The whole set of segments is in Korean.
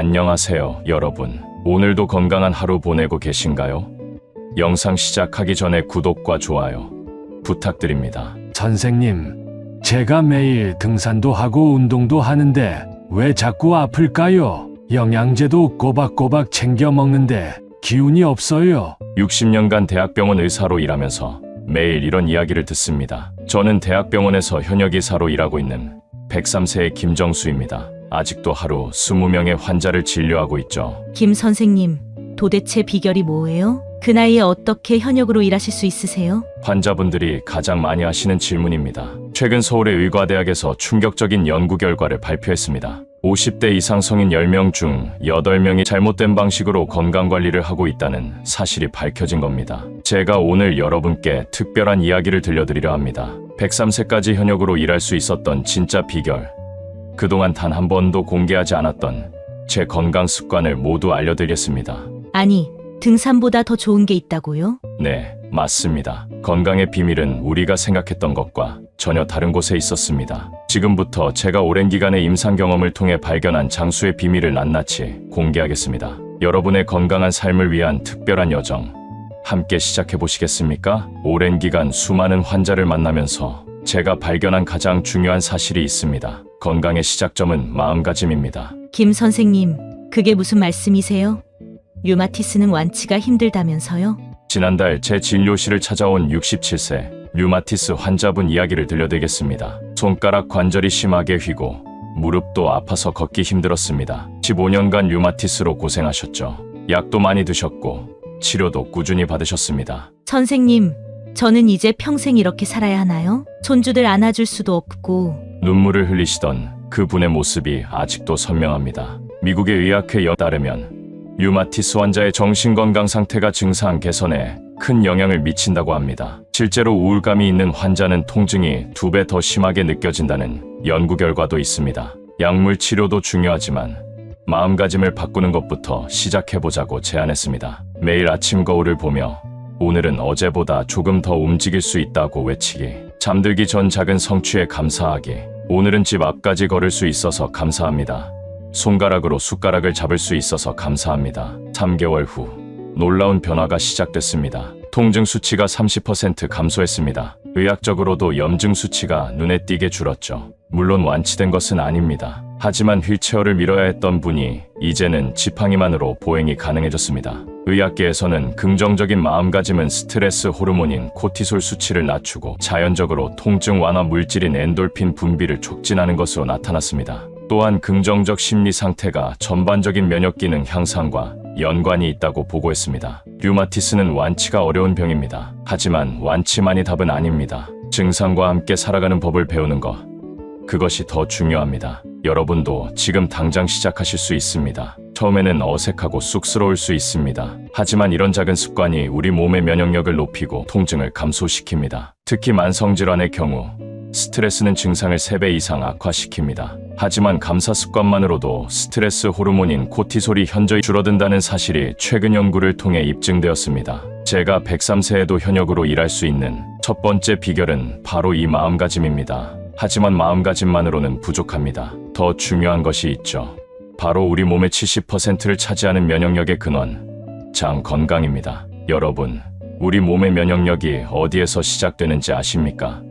안녕하세요, 여러분. 오늘도 건강한 하루 보내고 계신가요? 영상 시작하기 전에 구독과 좋아요 부탁드립니다. 선생님, 제가 매일 등산도 하고 운동도 하는데 왜 자꾸 아플까요? 영양제도 꼬박꼬박 챙겨 먹는데 기운이 없어요. 60년간 대학병원 의사로 일하면서 매일 이런 이야기를 듣습니다. 저는 대학병원에서 현역 의사로 일하고 있는 103세의 김정수입니다. 아직도 하루 20명의 환자를 진료하고 있죠. 김 선생님, 도대체 비결이 뭐예요? 그 나이에 어떻게 현역으로 일하실 수 있으세요? 환자분들이 가장 많이 하시는 질문입니다. 최근 서울의 의과대학에서 충격적인 연구 결과를 발표했습니다. 50대 이상 성인 10명 중 8명이 잘못된 방식으로 건강관리를 하고 있다는 사실이 밝혀진 겁니다. 제가 오늘 여러분께 특별한 이야기를 들려드리려 합니다. 103세까지 현역으로 일할 수 있었던 진짜 비결, 그동안 단 한 번도 공개하지 않았던 제 건강 습관을 모두 알려드리겠습니다. 아니, 등산보다 더 좋은 게 있다고요? 네, 맞습니다. 건강의 비밀은 우리가 생각했던 것과 전혀 다른 곳에 있었습니다. 지금부터 제가 오랜 기간의 임상 경험을 통해 발견한 장수의 비밀을 낱낱이 공개하겠습니다. 여러분의 건강한 삶을 위한 특별한 여정, 함께 시작해 보시겠습니까? 오랜 기간 수많은 환자를 만나면서 제가 발견한 가장 중요한 사실이 있습니다. 건강의 시작점은 마음가짐입니다. 김 선생님, 그게 무슨 말씀이세요? 류마티스는 완치가 힘들다면서요? 지난달 제 진료실을 찾아온 67세 류마티스 환자분 이야기를 들려드리겠습니다. 손가락 관절이 심하게 휘고 무릎도 아파서 걷기 힘들었습니다. 15년간 류마티스로 고생하셨죠. 약도 많이 드셨고 치료도 꾸준히 받으셨습니다. 선생님, 저는 이제 평생 이렇게 살아야 하나요? 손주들 안아줄 수도 없고. 눈물을 흘리시던 그분의 모습이 아직도 선명합니다. 미국의 의학회에 따르면 류마티스 환자의 정신건강 상태가 증상 개선에 큰 영향을 미친다고 합니다. 실제로 우울감이 있는 환자는 통증이 2배 더 심하게 느껴진다는 연구 결과도 있습니다. 약물 치료도 중요하지만 마음가짐을 바꾸는 것부터 시작해보자고 제안했습니다. 매일 아침 거울을 보며 오늘은 어제보다 조금 더 움직일 수 있다고 외치기, 잠들기 전 작은 성취에 감사하기, 오늘은 집 앞까지 걸을 수 있어서 감사합니다. 손가락으로 숟가락을 잡을 수 있어서 감사합니다. 3개월 후 놀라운 변화가 시작됐습니다. 통증 수치가 30% 감소했습니다. 의학적으로도 염증 수치가 눈에 띄게 줄었죠. 물론 완치된 것은 아닙니다. 하지만 휠체어를 밀어야 했던 분이 이제는 지팡이만으로 보행이 가능해졌습니다. 의학계에서는 긍정적인 마음가짐은 스트레스 호르몬인 코티솔 수치를 낮추고 자연적으로 통증 완화 물질인 엔돌핀 분비를 촉진하는 것으로 나타났습니다. 또한 긍정적 심리 상태가 전반적인 면역 기능 향상과 연관이 있다고 보고했습니다. 류마티스는 완치가 어려운 병입니다. 하지만 완치만이 답은 아닙니다. 증상과 함께 살아가는 법을 배우는 것, 그것이 더 중요합니다. 여러분도 지금 당장 시작하실 수 있습니다. 처음에는 어색하고 쑥스러울 수 있습니다. 하지만 이런 작은 습관이 우리 몸의 면역력을 높이고 통증을 감소시킵니다. 특히 만성질환의 경우 스트레스는 증상을 3배 이상 악화시킵니다. 하지만 감사 습관만으로도 스트레스 호르몬인 코티솔이 현저히 줄어든다는 사실이 최근 연구를 통해 입증되었습니다. 제가 103세에도 현역으로 일할 수 있는 첫 번째 비결은 바로 이 마음가짐입니다. 하지만 마음가짐만으로는 부족합니다. 더 중요한 것이 있죠. 바로 우리 몸의 70%를 차지하는 면역력의 근원, 장 건강입니다. 여러분, 우리 몸의 면역력이 어디에서 시작되는지 아십니까?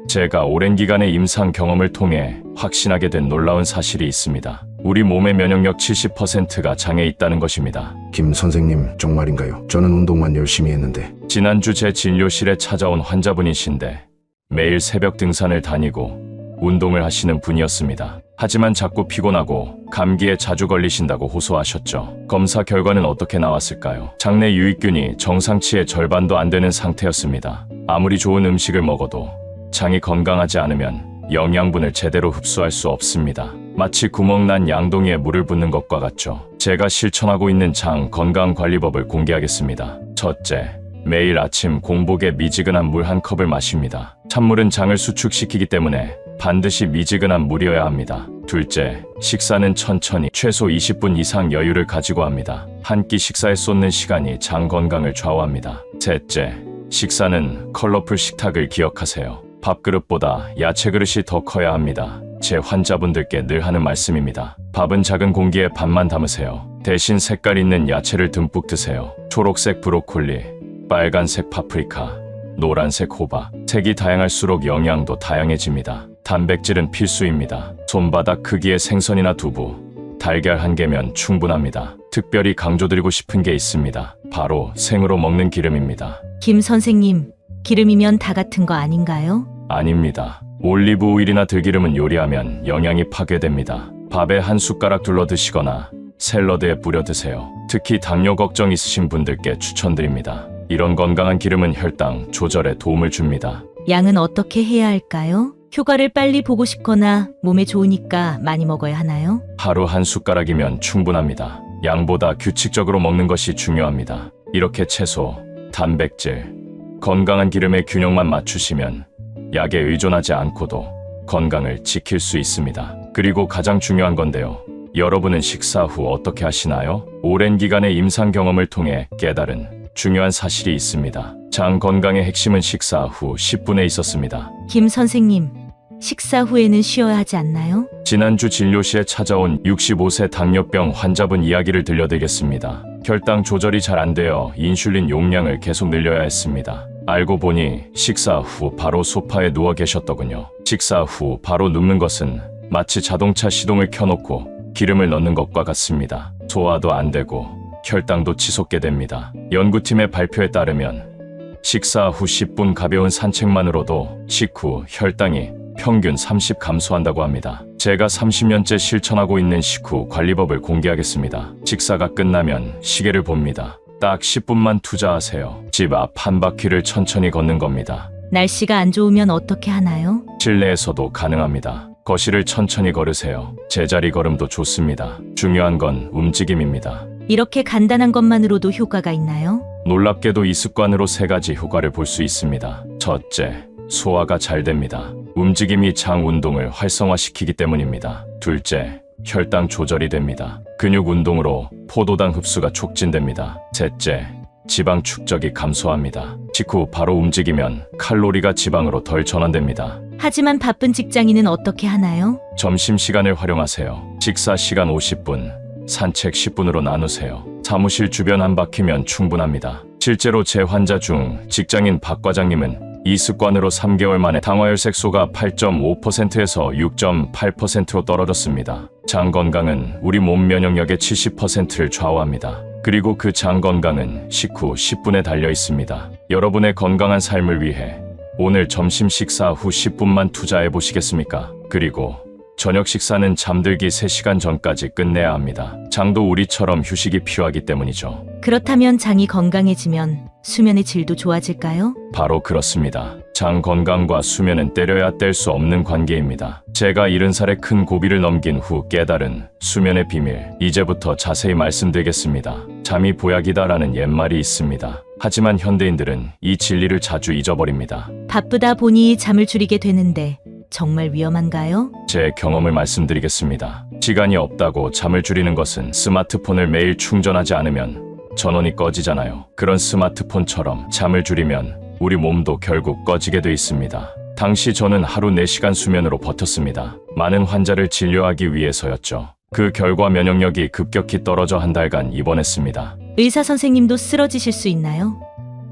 제가 오랜 기간의 임상 경험을 통해 확신하게 된 놀라운 사실이 있습니다. 우리 몸의 면역력 70%가 장에 있다는 것입니다. 김 선생님, 정말인가요? 저는 운동만 열심히 했는데. 지난주 제 진료실에 찾아온 환자분이신데 매일 새벽 등산을 다니고 운동을 하시는 분이었습니다. 하지만 자꾸 피곤하고 감기에 자주 걸리신다고 호소하셨죠. 검사 결과는 어떻게 나왔을까요? 장내 유익균이 정상치의 절반도 안 되는 상태였습니다. 아무리 좋은 음식을 먹어도 장이 건강하지 않으면 영양분을 제대로 흡수할 수 없습니다. 마치 구멍난 양동이에 물을 붓는 것과 같죠. 제가 실천하고 있는 장 건강관리법을 공개하겠습니다. 첫째, 매일 아침 공복에 미지근한 물 1컵을 마십니다. 찬물은 장을 수축시키기 때문에 반드시 미지근한 물이어야 합니다. 둘째, 식사는 천천히 최소 20분 이상 여유를 가지고 합니다. 한 끼 식사에 쏟는 시간이 장 건강을 좌우합니다. 셋째, 식사는 컬러풀 식탁을 기억하세요. 밥그릇보다 야채 그릇이 더 커야 합니다. 제 환자분들께 늘 하는 말씀입니다. 밥은 작은 공기에 반만 담으세요. 대신 색깔 있는 야채를 듬뿍 드세요. 초록색 브로콜리, 빨간색 파프리카, 노란색 호박. 색이 다양할수록 영양도 다양해집니다. 단백질은 필수입니다. 손바닥 크기의 생선이나 두부, 달걀 한 개면 충분합니다. 특별히 강조드리고 싶은 게 있습니다. 바로 생으로 먹는 기름입니다. 김 선생님, 기름이면 다 같은 거 아닌가요? 아닙니다. 올리브 오일이나 들기름은 요리하면 영양이 파괴됩니다. 밥에 한 숟가락 둘러 드시거나 샐러드에 뿌려 드세요. 특히 당뇨 걱정 있으신 분들께 추천드립니다. 이런 건강한 기름은 혈당 조절에 도움을 줍니다. 양은 어떻게 해야 할까요? 효과를 빨리 보고 싶거나 몸에 좋으니까 많이 먹어야 하나요? 하루 한 숟가락이면 충분합니다. 양보다 규칙적으로 먹는 것이 중요합니다. 이렇게 채소, 단백질, 건강한 기름의 균형만 맞추시면 약에 의존하지 않고도 건강을 지킬 수 있습니다. 그리고 가장 중요한 건데요. 여러분은 식사 후 어떻게 하시나요? 오랜 기간의 임상 경험을 통해 깨달은 중요한 사실이 있습니다. 장 건강의 핵심은 식사 후 10분에 있었습니다. 김 선생님, 식사 후에는 쉬어야 하지 않나요? 지난주 진료실에 찾아온 65세 당뇨병 환자분 이야기를 들려드리겠습니다. 혈당 조절이 잘 안 되어 인슐린 용량을 계속 늘려야 했습니다. 알고 보니 식사 후 바로 소파에 누워 계셨더군요. 식사 후 바로 눕는 것은 마치 자동차 시동을 켜놓고 기름을 넣는 것과 같습니다. 소화도 안 되고 혈당도 치솟게 됩니다. 연구팀의 발표에 따르면 식사 후 10분 가벼운 산책만으로도 식후 혈당이 평균 30 감소한다고 합니다. 제가 30년째 실천하고 있는 식후 관리법을 공개하겠습니다. 식사가 끝나면 시계를 봅니다. 딱 10분만 투자하세요. 집 앞 한 바퀴를 천천히 걷는 겁니다. 날씨가 안 좋으면 어떻게 하나요? 실내에서도 가능합니다. 거실을 천천히 걸으세요. 제자리 걸음도 좋습니다. 중요한 건 움직임입니다. 이렇게 간단한 것만으로도 효과가 있나요? 놀랍게도 이 습관으로 3가지 효과를 볼 수 있습니다. 첫째, 소화가 잘 됩니다. 움직임이 장 운동을 활성화시키기 때문입니다. 둘째, 혈당 조절이 됩니다. 근육 운동으로 포도당 흡수가 촉진됩니다. 셋째, 지방 축적이 감소합니다. 식후 바로 움직이면 칼로리가 지방으로 덜 전환됩니다. 하지만 바쁜 직장인은 어떻게 하나요? 점심시간을 활용하세요. 식사 시간 50분, 산책 10분으로 나누세요. 사무실 주변 한 바퀴면 충분합니다. 실제로 제 환자 중 직장인 박 과장님은 이 습관으로 3개월 만에 당화혈색소가 8.5%에서 6.8%로 떨어졌습니다. 장 건강은 우리 몸 면역력의 70%를 좌우합니다. 그리고 그 장 건강은 식후 10분에 달려 있습니다. 여러분의 건강한 삶을 위해 오늘 점심 식사 후 10분만 투자해 보시겠습니까? 그리고 저녁 식사는 잠들기 3시간 전까지 끝내야 합니다. 장도 우리처럼 휴식이 필요하기 때문이죠. 그렇다면 장이 건강해지면 수면의 질도 좋아질까요? 바로 그렇습니다. 장 건강과 수면은 때려야 뗄 수 없는 관계입니다. 제가 70살의 큰 고비를 넘긴 후 깨달은 수면의 비밀, 이제부터 자세히 말씀드리겠습니다. 잠이 보약이다라는 옛말이 있습니다. 하지만 현대인들은 이 진리를 자주 잊어버립니다. 바쁘다 보니 잠을 줄이게 되는데 정말 위험한가요? 제 경험을 말씀드리겠습니다. 시간이 없다고 잠을 줄이는 것은 스마트폰을 매일 충전하지 않으면 전원이 꺼지잖아요. 그런 스마트폰처럼 잠을 줄이면 우리 몸도 결국 꺼지게 돼 있습니다. 당시 저는 하루 4시간 수면으로 버텼습니다. 많은 환자를 진료하기 위해서였죠. 그 결과 면역력이 급격히 떨어져 한 달간 입원했습니다. 의사 선생님도 쓰러지실 수 있나요?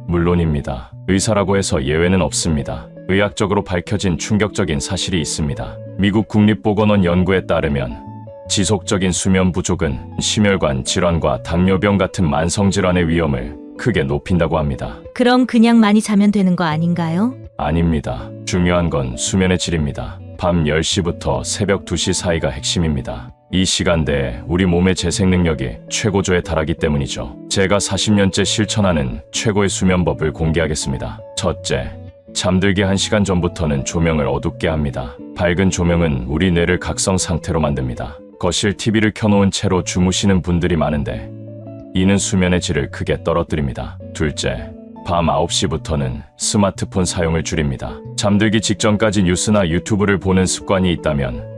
물론입니다. 의사라고 해서 예외는 없습니다. 의학적으로 밝혀진 충격적인 사실이 있습니다. 미국 국립보건원 연구에 따르면 지속적인 수면 부족은 심혈관 질환과 당뇨병 같은 만성질환의 위험을 크게 높인다고 합니다. 그럼 그냥 많이 자면 되는 거 아닌가요? 아닙니다. 중요한 건 수면의 질입니다. 밤 10시부터 새벽 2시 사이가 핵심입니다. 이 시간대에 우리 몸의 재생 능력이 최고조에 달하기 때문이죠. 제가 40년째 실천하는 최고의 수면법을 공개하겠습니다. 첫째, 잠들기 1시간 전부터는 조명을 어둡게 합니다. 밝은 조명은 우리 뇌를 각성 상태로 만듭니다. 거실 TV를 켜놓은 채로 주무시는 분들이 많은데 이는 수면의 질을 크게 떨어뜨립니다. 둘째, 밤 9시부터는 스마트폰 사용을 줄입니다. 잠들기 직전까지 뉴스나 유튜브를 보는 습관이 있다면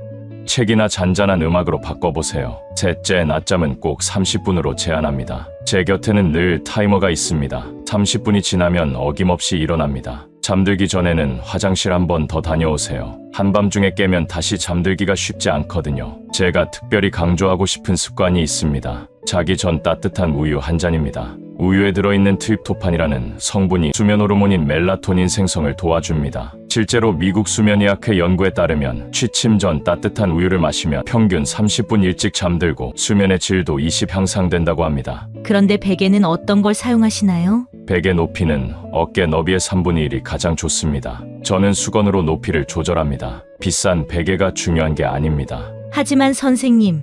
책이나 잔잔한 음악으로 바꿔보세요. 셋째, 낮잠은 꼭 30분으로 제한합니다. 제 곁에는 늘 타이머가 있습니다. 30분이 지나면 어김없이 일어납니다. 잠들기 전에는 화장실 한 번 더 다녀오세요. 한밤중에 깨면 다시 잠들기가 쉽지 않거든요. 제가 특별히 강조하고 싶은 습관이 있습니다. 자기 전 따뜻한 우유 한 잔입니다. 우유에 들어있는 트립토판이라는 성분이 수면 호르몬인 멜라토닌 생성을 도와줍니다. 실제로 미국 수면의학회 연구에 따르면 취침 전 따뜻한 우유를 마시면 평균 30분 일찍 잠들고 수면의 질도 20 향상된다고 합니다. 그런데 베개는 어떤 걸 사용하시나요? 베개 높이는 어깨 너비의 3분의 1이 가장 좋습니다. 저는 수건으로 높이를 조절합니다. 비싼 베개가 중요한 게 아닙니다. 하지만 선생님,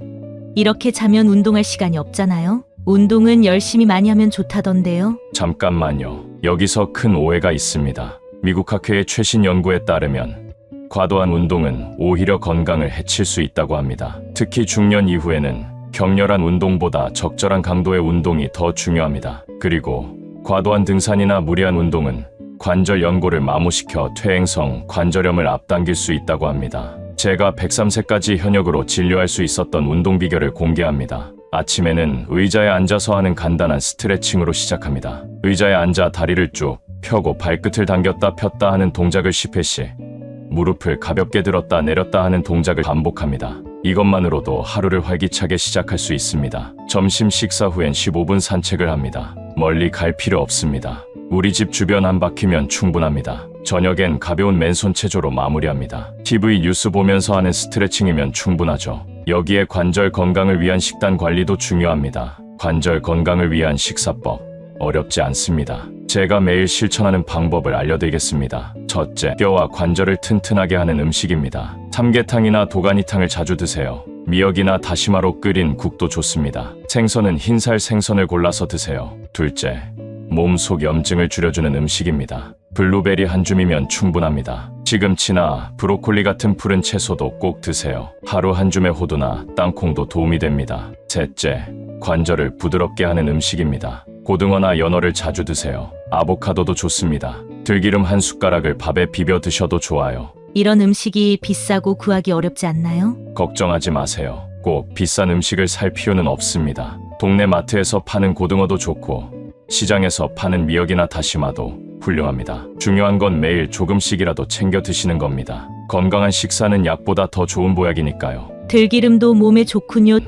이렇게 자면 운동할 시간이 없잖아요? 운동은 열심히 많이 하면 좋다던데요? 잠깐만요. 여기서 큰 오해가 있습니다. 미국 학회의 최신 연구에 따르면 과도한 운동은 오히려 건강을 해칠 수 있다고 합니다. 특히 중년 이후에는 격렬한 운동보다 적절한 강도의 운동이 더 중요합니다. 그리고 과도한 등산이나 무리한 운동은 관절 연골을 마모시켜 퇴행성 관절염을 앞당길 수 있다고 합니다. 제가 103세까지 현역으로 진료할 수 있었던 운동 비결을 공개합니다. 아침에는 의자에 앉아서 하는 간단한 스트레칭으로 시작합니다. 의자에 앉아 다리를 쭉 펴고 발끝을 당겼다 폈다 하는 동작을 10회씩, 무릎을 가볍게 들었다 내렸다 하는 동작을 반복합니다. 이것만으로도 하루를 활기차게 시작할 수 있습니다. 점심 식사 후엔 15분 산책을 합니다. 멀리 갈 필요 없습니다. 우리 집 주변 한 바퀴면 충분합니다. 저녁엔 가벼운 맨손 체조로 마무리합니다. TV 뉴스 보면서 하는 스트레칭이면 충분하죠. 여기에 관절 건강을 위한 식단 관리도 중요합니다. 관절 건강을 위한 식사법, 어렵지 않습니다. 제가 매일 실천하는 방법을 알려드리겠습니다. 첫째, 뼈와 관절을 튼튼하게 하는 음식입니다. 삼계탕이나 도가니탕을 자주 드세요. 미역이나 다시마로 끓인 국도 좋습니다. 생선은 흰살 생선을 골라서 드세요. 둘째, 몸속 염증을 줄여주는 음식입니다. 블루베리 한 줌이면 충분합니다. 시금치나 브로콜리 같은 푸른 채소도 꼭 드세요. 하루 한 줌의 호두나 땅콩도 도움이 됩니다. 셋째, 관절을 부드럽게 하는 음식입니다. 고등어나 연어를 자주 드세요. 아보카도도 좋습니다. 들기름 한 숟가락을 밥에 비벼 드셔도 좋아요. 이런 음식이 비싸고 구하기 어렵지 않나요? 걱정하지 마세요. 꼭 비싼 음식을 살 필요는 없습니다. 동네 마트에서 파는 고등어도 좋고 시장에서 파는 미역이나 다시마도 훌륭합니다. 중요한 건 매일 조금씩이라도 챙겨 드시는 겁니다. 건강한 식사는 약보다 더 좋은 보약이니까요. 들기름도 몸에 좋군요.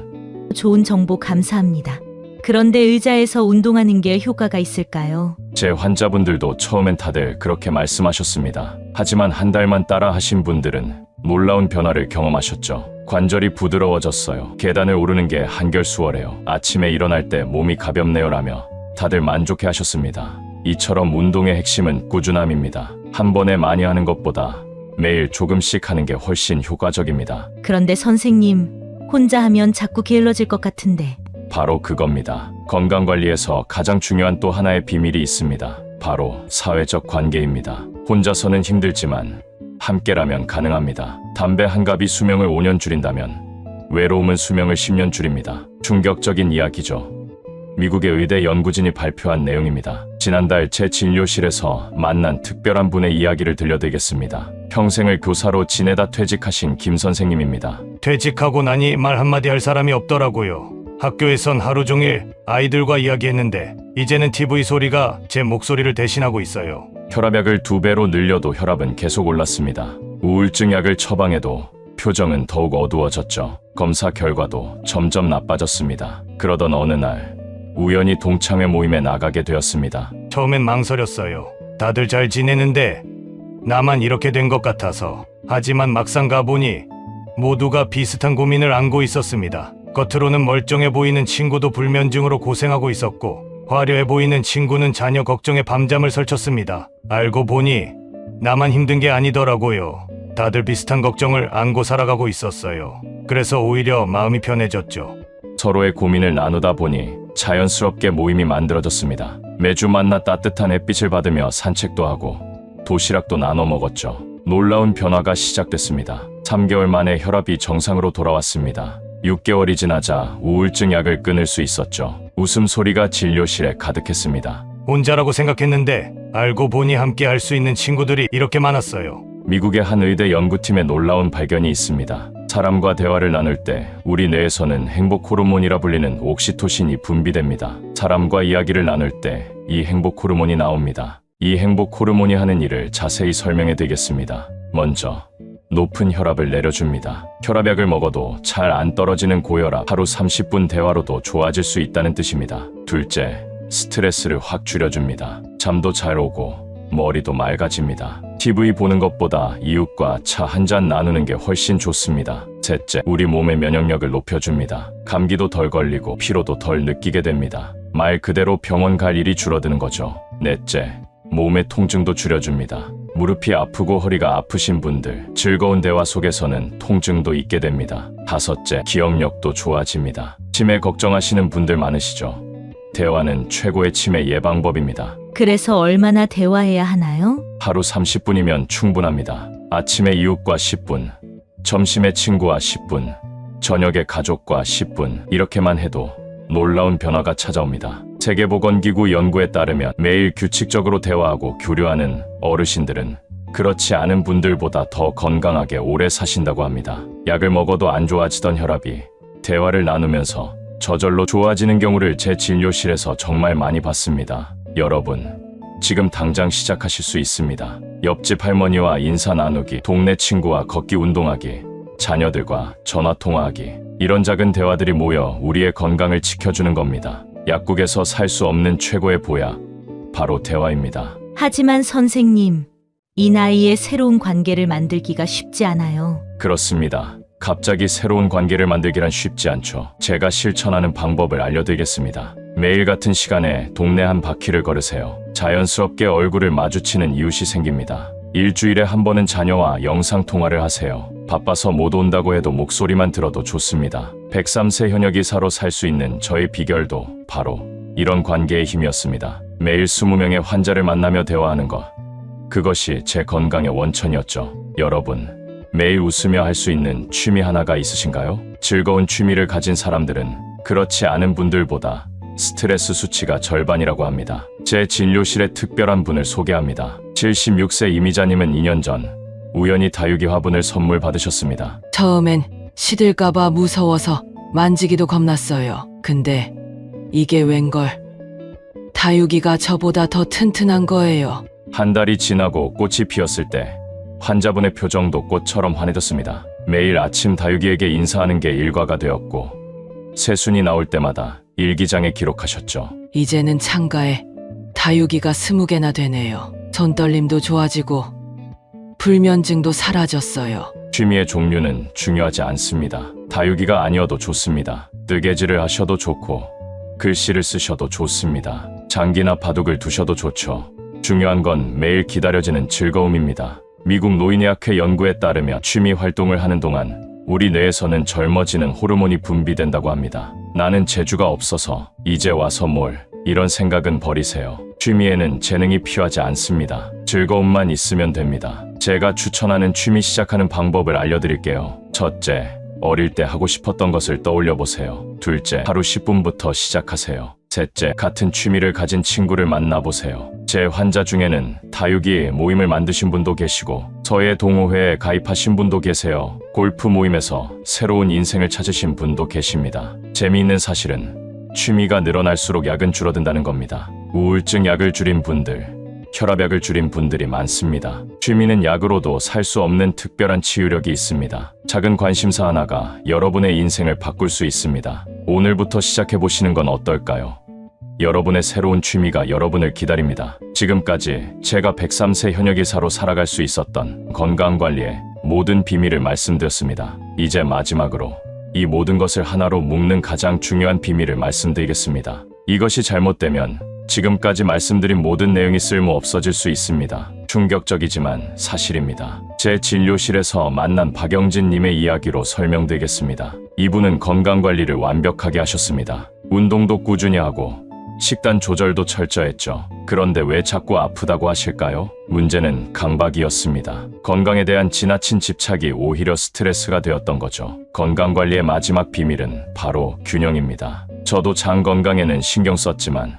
좋은 정보 감사합니다. 그런데 의자에서 운동하는 게 효과가 있을까요? 제 환자분들도 처음엔 다들 그렇게 말씀하셨습니다. 하지만 한 달만 따라 하신 분들은 놀라운 변화를 경험하셨죠. 관절이 부드러워졌어요. 계단을 오르는 게 한결 수월해요. 아침에 일어날 때 몸이 가볍네요라며 다들 만족해 하셨습니다. 이처럼 운동의 핵심은 꾸준함입니다. 한 번에 많이 하는 것보다 매일 조금씩 하는 게 훨씬 효과적입니다. 그런데 선생님, 혼자 하면 자꾸 게을러질 것 같은데. 바로 그겁니다. 건강관리에서 가장 중요한 또 하나의 비밀이 있습니다. 바로 사회적 관계입니다. 혼자서는 힘들지만 함께라면 가능합니다. 담배 한 갑이 수명을 5년 줄인다면 외로움은 수명을 10년 줄입니다. 충격적인 이야기죠. 미국의 의대 연구진이 발표한 내용입니다. 지난달 제 진료실에서 만난 특별한 분의 이야기를 들려드리겠습니다. 평생을 교사로 지내다 퇴직하신 김 선생님입니다. 퇴직하고 나니 말 한마디 할 사람이 없더라고요. 학교에선 하루 종일 아이들과 이야기했는데 이제는 TV 소리가 제 목소리를 대신하고 있어요. 혈압약을 2배로 늘려도 혈압은 계속 올랐습니다. 우울증 약을 처방해도 표정은 더욱 어두워졌죠. 검사 결과도 점점 나빠졌습니다. 그러던 어느 날 우연히 동창회 모임에 나가게 되었습니다. 처음엔 망설였어요. 다들 잘 지내는데 나만 이렇게 된 것 같아서. 하지만 막상 가보니 모두가 비슷한 고민을 안고 있었습니다. 겉으로는 멀쩡해 보이는 친구도 불면증으로 고생하고 있었고 화려해 보이는 친구는 자녀 걱정에 밤잠을 설쳤습니다. 알고 보니 나만 힘든 게 아니더라고요. 다들 비슷한 걱정을 안고 살아가고 있었어요. 그래서 오히려 마음이 편해졌죠. 서로의 고민을 나누다 보니 자연스럽게 모임이 만들어졌습니다. 매주 만나 따뜻한 햇빛을 받으며 산책도 하고 도시락도 나눠 먹었죠. 놀라운 변화가 시작됐습니다. 3개월 만에 혈압이 정상으로 돌아왔습니다. 6개월이 지나자 우울증 약을 끊을 수 있었죠. 웃음소리가 진료실에 가득했습니다. 혼자라고 생각했는데 알고 보니 함께 할 수 있는 친구들이 이렇게 많았어요. 미국의 한 의대 연구팀에 놀라운 발견이 있습니다. 사람과 대화를 나눌 때 우리 뇌에서는 행복 호르몬이라 불리는 옥시토신이 분비됩니다. 사람과 이야기를 나눌 때 이 행복 호르몬이 나옵니다. 이 행복 호르몬이 하는 일을 자세히 설명해 드리겠습니다. 먼저 높은 혈압을 내려줍니다. 혈압약을 먹어도 잘 안 떨어지는 고혈압, 하루 30분 대화로도 좋아질 수 있다는 뜻입니다. 둘째, 스트레스를 확 줄여줍니다. 잠도 잘 오고 머리도 맑아집니다. TV 보는 것보다 이웃과 차 한 잔 나누는 게 훨씬 좋습니다. 셋째, 우리 몸의 면역력을 높여줍니다. 감기도 덜 걸리고 피로도 덜 느끼게 됩니다. 말 그대로 병원 갈 일이 줄어드는 거죠. 넷째, 몸의 통증도 줄여줍니다. 무릎이 아프고 허리가 아프신 분들, 즐거운 대화 속에서는 통증도 잊게 됩니다. 다섯째, 기억력도 좋아집니다. 치매 걱정하시는 분들 많으시죠? 대화는 최고의 치매 예방법입니다. 그래서 얼마나 대화해야 하나요? 하루 30분이면 충분합니다. 아침에 이웃과 10분, 점심에 친구와 10분, 저녁에 가족과 10분, 이렇게만 해도 놀라운 변화가 찾아옵니다. 세계보건기구 연구에 따르면 매일 규칙적으로 대화하고 교류하는 어르신들은 그렇지 않은 분들보다 더 건강하게 오래 사신다고 합니다. 약을 먹어도 안 좋아지던 혈압이 대화를 나누면서 저절로 좋아지는 경우를 제 진료실에서 정말 많이 봤습니다. 여러분, 지금 당장 시작하실 수 있습니다. 옆집 할머니와 인사 나누기, 동네 친구와 걷기 운동하기, 자녀들과 전화통화하기, 이런 작은 대화들이 모여 우리의 건강을 지켜주는 겁니다. 약국에서 살 수 없는 최고의 보약, 바로 대화입니다. 하지만 선생님, 이 나이에 새로운 관계를 만들기가 쉽지 않아요. 그렇습니다. 갑자기 새로운 관계를 만들기란 쉽지 않죠. 제가 실천하는 방법을 알려드리겠습니다. 매일 같은 시간에 동네 한 바퀴를 걸으세요. 자연스럽게 얼굴을 마주치는 이웃이 생깁니다. 일주일에 한 번은 자녀와 영상통화를 하세요. 바빠서 못 온다고 해도 목소리만 들어도 좋습니다. 103세 현역의사로 살 수 있는 저의 비결도 바로 이런 관계의 힘이었습니다. 매일 20명의 환자를 만나며 대화하는 것. 그것이 제 건강의 원천이었죠. 여러분, 매일 웃으며 할 수 있는 취미 하나가 있으신가요? 즐거운 취미를 가진 사람들은 그렇지 않은 분들보다 스트레스 수치가 절반이라고 합니다. 제 진료실에 특별한 분을 소개합니다. 76세 이미자님은 2년 전 우연히 다육이 화분을 선물 받으셨습니다. 처음엔 시들까봐 무서워서 만지기도 겁났어요. 근데 이게 웬걸? 다육이가 저보다 더 튼튼한 거예요. 한 달이 지나고 꽃이 피었을 때 환자분의 표정도 꽃처럼 환해졌습니다. 매일 아침 다육이에게 인사하는 게 일과가 되었고 새순이 나올 때마다 일기장에 기록하셨죠. 이제는 창가에 다육이가 20개나 되네요. 손떨림도 좋아지고 불면증도 사라졌어요. 취미의 종류는 중요하지 않습니다. 다육이가 아니어도 좋습니다. 뜨개질을 하셔도 좋고 글씨를 쓰셔도 좋습니다. 장기나 바둑을 두셔도 좋죠. 중요한 건 매일 기다려지는 즐거움입니다. 미국 노인의학회 연구에 따르면 취미 활동을 하는 동안 우리 뇌에서는 젊어지는 호르몬이 분비된다고 합니다. 나는 재주가 없어서 이제 와서 뭘, 이런 생각은 버리세요. 취미에는 재능이 필요하지 않습니다. 즐거움만 있으면 됩니다. 제가 추천하는 취미 시작하는 방법을 알려드릴게요. 첫째, 어릴 때 하고 싶었던 것을 떠올려 보세요. 둘째, 하루 10분부터 시작하세요. 셋째, 같은 취미를 가진 친구를 만나보세요. 제 환자 중에는 다육이 모임을 만드신 분도 계시고 서예 동호회에 가입하신 분도 계세요. 골프 모임에서 새로운 인생을 찾으신 분도 계십니다. 재미있는 사실은 취미가 늘어날수록 약은 줄어든다는 겁니다. 우울증 약을 줄인 분들, 혈압약을 줄인 분들이 많습니다. 취미는 약으로도 살 수 없는 특별한 치유력이 있습니다. 작은 관심사 하나가 여러분의 인생을 바꿀 수 있습니다. 오늘부터 시작해보시는 건 어떨까요? 여러분의 새로운 취미가 여러분을 기다립니다. 지금까지 제가 103세 현역의사로 살아갈 수 있었던 건강관리의 모든 비밀을 말씀드렸습니다. 이제 마지막으로 이 모든 것을 하나로 묶는 가장 중요한 비밀을 말씀드리겠습니다. 이것이 잘못되면 지금까지 말씀드린 모든 내용이 쓸모 없어질 수 있습니다. 충격적이지만 사실입니다. 제 진료실에서 만난 박영진님의 이야기로 설명드리겠습니다. 이분은 건강관리를 완벽하게 하셨습니다. 운동도 꾸준히 하고 식단 조절도 철저했죠. 그런데 왜 자꾸 아프다고 하실까요? 문제는 강박이었습니다. 건강에 대한 지나친 집착이 오히려 스트레스가 되었던 거죠. 건강관리의 마지막 비밀은 바로 균형입니다. 저도 장 건강에는 신경 썼지만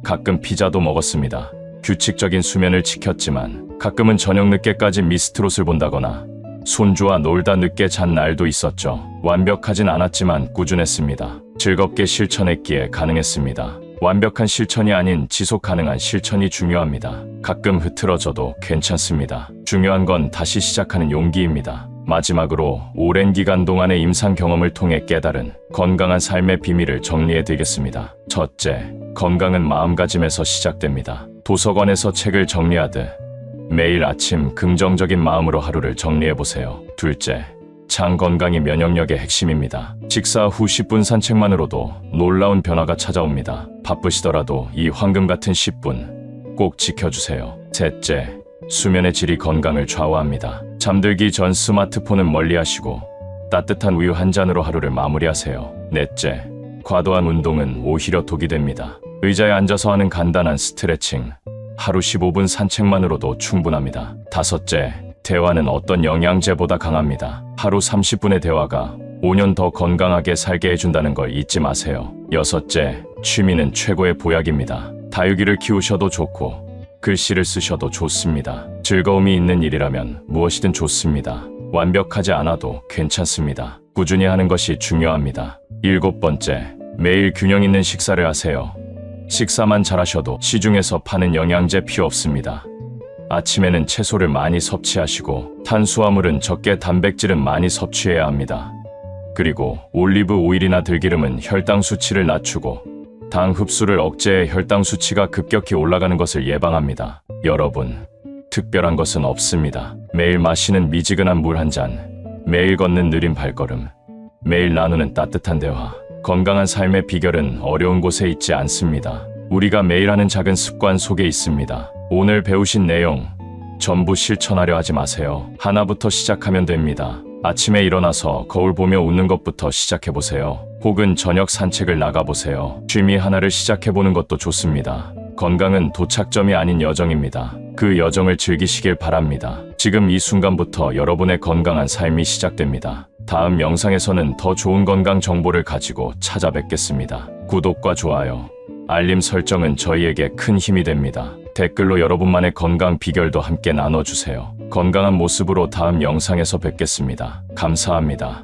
가끔 피자도 먹었습니다. 규칙적인 수면을 지켰지만 가끔은 저녁 늦게까지 미스트롯을 본다거나 손주와 놀다 늦게 잔 날도 있었죠. 완벽하진 않았지만 꾸준했습니다. 즐겁게 실천했기에 가능했습니다. 완벽한 실천이 아닌 지속 가능한 실천이 중요합니다. 가끔 흐트러져도 괜찮습니다. 중요한 건 다시 시작하는 용기입니다. 마지막으로 오랜 기간 동안의 임상 경험을 통해 깨달은 건강한 삶의 비밀을 정리해 드리겠습니다. 첫째, 건강은 마음가짐에서 시작됩니다. 도서관에서 책을 정리하듯 매일 아침 긍정적인 마음으로 하루를 정리해 보세요. 둘째, 장 건강이 면역력의 핵심입니다. 식사 후 10분 산책만으로도 놀라운 변화가 찾아옵니다. 바쁘시더라도 이 황금 같은 10분 꼭 지켜주세요. 셋째, 수면의 질이 건강을 좌우합니다. 잠들기 전 스마트폰은 멀리하시고 따뜻한 우유 한 잔으로 하루를 마무리하세요. 넷째, 과도한 운동은 오히려 독이 됩니다. 의자에 앉아서 하는 간단한 스트레칭, 하루 15분 산책만으로도 충분합니다. 다섯째, 대화는 어떤 영양제보다 강합니다. 하루 30분의 대화가 5년 더 건강하게 살게 해준다는 걸 잊지 마세요. 여섯째, 취미는 최고의 보약입니다. 다육이를 키우셔도 좋고 글씨를 쓰셔도 좋습니다. 즐거움이 있는 일이라면 무엇이든 좋습니다. 완벽하지 않아도 괜찮습니다. 꾸준히 하는 것이 중요합니다. 일곱 번째, 매일 균형 있는 식사를 하세요. 식사만 잘하셔도 시중에서 파는 영양제 필요 없습니다. 아침에는 채소를 많이 섭취하시고 탄수화물은 적게, 단백질은 많이 섭취해야 합니다. 그리고 올리브 오일이나 들기름은 혈당 수치를 낮추고 당 흡수를 억제해 혈당 수치가 급격히 올라가는 것을 예방합니다. 여러분, 특별한 것은 없습니다. 매일 마시는 미지근한 물 한 잔, 매일 걷는 느린 발걸음, 매일 나누는 따뜻한 대화. 건강한 삶의 비결은 어려운 곳에 있지 않습니다. 우리가 매일 하는 작은 습관 속에 있습니다. 오늘 배우신 내용 전부 실천하려 하지 마세요. 하나부터 시작하면 됩니다. 아침에 일어나서 거울 보며 웃는 것부터 시작해보세요. 혹은 저녁 산책을 나가보세요. 취미 하나를 시작해보는 것도 좋습니다. 건강은 도착점이 아닌 여정입니다. 그 여정을 즐기시길 바랍니다. 지금 이 순간부터 여러분의 건강한 삶이 시작됩니다. 다음 영상에서는 더 좋은 건강 정보를 가지고 찾아뵙겠습니다. 구독과 좋아요, 알림 설정은 저희에게 큰 힘이 됩니다. 댓글로 여러분만의 건강 비결도 함께 나눠주세요. 건강한 모습으로 다음 영상에서 뵙겠습니다. 감사합니다.